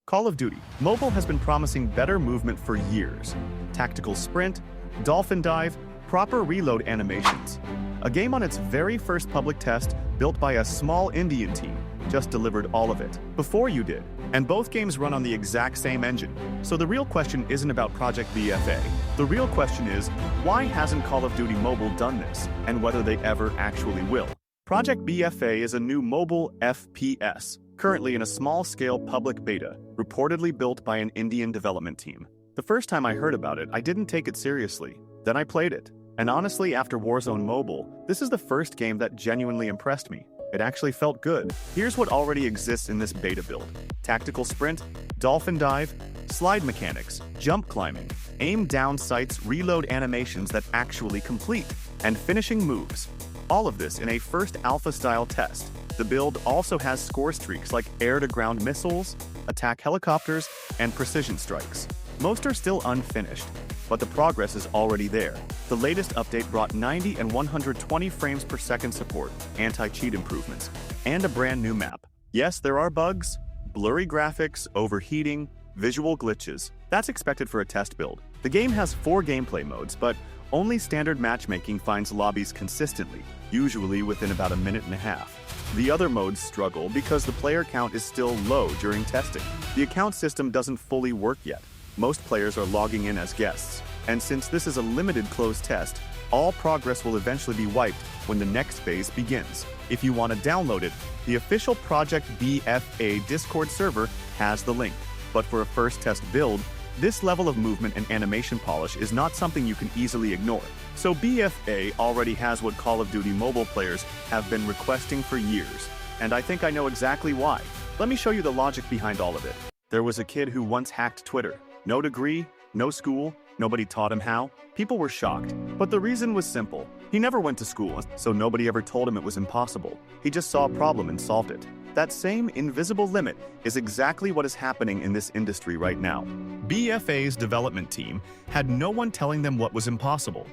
Call of Duty Mobile has been promising better movement for years. Tactical sprint, Dolphin dive, proper reload animations. A game on its very first public test, built by a small Indian team, just delivered all of it before you did. And both games run on the exact same engine. So the real question isn't about Project BFA. The real question is, why hasn't Call of Duty Mobile done this, and whether they ever actually will? Project BFA is a new mobile FPS, currently in a small-scale public beta, reportedly built by an Indian development team. The first time I heard about it, I didn't take it seriously. Then I played it. And honestly, after Warzone Mobile, this is the first game that genuinely impressed me. It actually felt good. Here's what already exists in this beta build. Tactical sprint, Dolphin dive, slide mechanics, jump climbing, aim down sights, reload animations that actually complete, and finishing moves. All of this in a first alpha-style test. The build also has score streaks like air-to-ground missiles, attack helicopters, and precision strikes. Most are still unfinished, but the progress is already there. The latest update brought 90 and 120 frames per second support, anti-cheat improvements, and a brand new map. Yes, there are bugs, blurry graphics, overheating, visual glitches. That's expected for a test build. The game has 4 gameplay modes, but only standard matchmaking finds lobbies consistently, usually within about a minute and a half. The other modes struggle because the player count is still low during testing. The account system doesn't fully work yet. Most players are logging in as guests, and since this is a limited closed test, all progress will eventually be wiped when the next phase begins. If you want to download it, the official Project BFA Discord server has the link. But for a first test build, this level of movement and animation polish is not something you can easily ignore. So BFA already has what Call of Duty Mobile players have been requesting for years, and I think I know exactly why. Let me show you the logic behind all of it. There was a kid who once hacked Twitter. No degree, no school, nobody taught him how. People were shocked, but the reason was simple. He never went to school, so nobody ever told him it was impossible. He just saw a problem and solved it. That same invisible limit is exactly what is happening in this industry right now. BFA's development team had no one telling them what was impossible,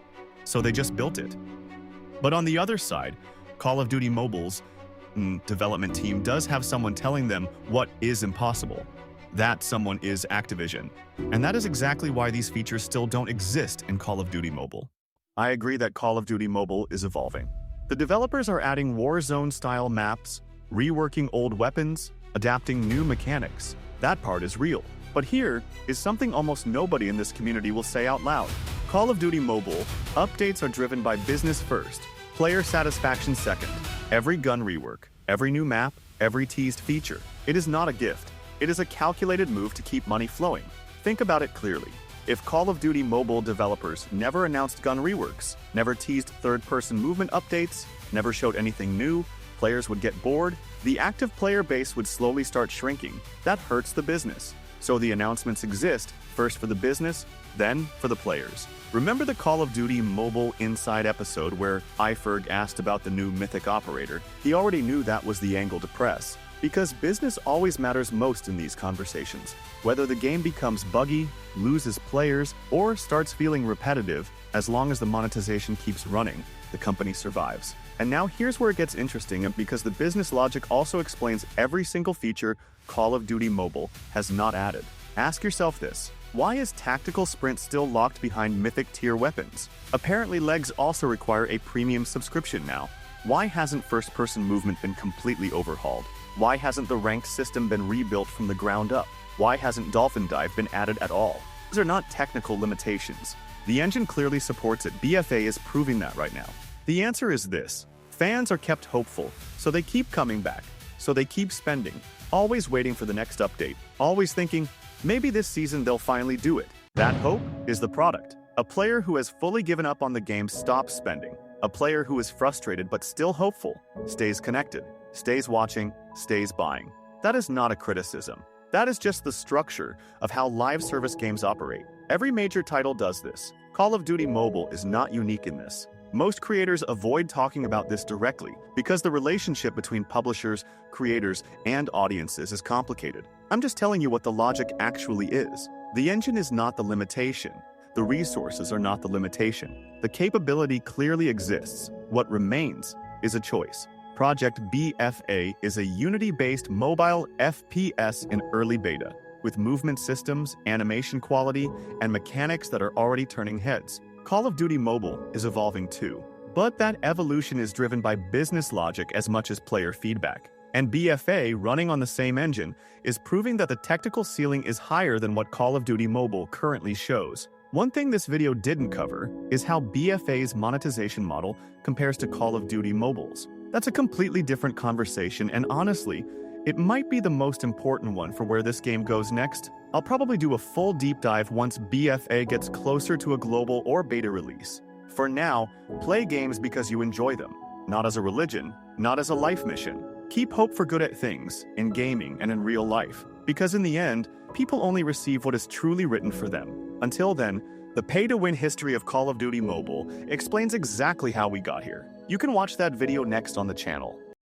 so they just built it. But on the other side, Call of Duty Mobile's development team does have someone telling them what is impossible. That someone is Activision. And that is exactly why these features still don't exist in Call of Duty Mobile. I agree that Call of Duty Mobile is evolving. The developers are adding Warzone-style maps, reworking old weapons, adapting new mechanics. That part is real. But here is something almost nobody in this community will say out loud. Call of Duty Mobile updates are driven by business first, player satisfaction second. Every gun rework, every new map, every teased feature. It is not a gift. It is a calculated move to keep money flowing. Think about it clearly. If Call of Duty Mobile developers never announced gun reworks, never teased third-person movement updates, never showed anything new, players would get bored, the active player base would slowly start shrinking. That hurts the business. So the announcements exist, first for the business, then for the players. Remember the Call of Duty Mobile Inside episode where iFerg asked about the new Mythic operator? He already knew that was the angle to press. Because business always matters most in these conversations. Whether the game becomes buggy, loses players, or starts feeling repetitive, as long as the monetization keeps running, the company survives. And now here's where it gets interesting, because the business logic also explains every single feature Call of Duty Mobile has not added. Ask yourself this: why is tactical sprint still locked behind mythic tier weapons? Apparently legs also require a premium subscription now. Why hasn't first-person movement been completely overhauled? Why hasn't the ranked system been rebuilt from the ground up? Why hasn't Dolphin Dive been added at all? These are not technical limitations. The engine clearly supports it. BFA is proving that right now. The answer is this: fans are kept hopeful, so they keep coming back. So they keep spending, always waiting for the next update, always thinking, maybe this season they'll finally do it. That hope is the product. A player who has fully given up on the game stops spending. A player who is frustrated but still hopeful stays connected, stays watching, stays buying. That is not a criticism. That is just the structure of how live service games operate. Every major title does this. Call of Duty Mobile is not unique in this. Most creators avoid talking about this directly because the relationship between publishers, creators, and audiences is complicated. I'm just telling you what the logic actually is. The engine is not the limitation. The resources are not the limitation. The capability clearly exists. What remains is a choice. Project BFA is a Unity-based mobile FPS in early beta. with movement systems, animation quality, and mechanics that are already turning heads. Call of Duty Mobile is evolving too, but that evolution is driven by business logic as much as player feedback. And BFA, running on the same engine, is proving that the technical ceiling is higher than what Call of Duty Mobile currently shows. One thing this video didn't cover is how BFA's monetization model compares to Call of Duty Mobile's. That's a completely different conversation, and honestly, it might be the most important one for where this game goes next. I'll probably do a full deep dive once BFA gets closer to a global or beta release. For now, play games because you enjoy them, not as a religion, not as a life mission. Keep hope for good at things, in gaming and in real life, because in the end, people only receive what is truly written for them. Until then, the pay-to-win history of Call of Duty Mobile explains exactly how we got here. You can watch that video next on the channel.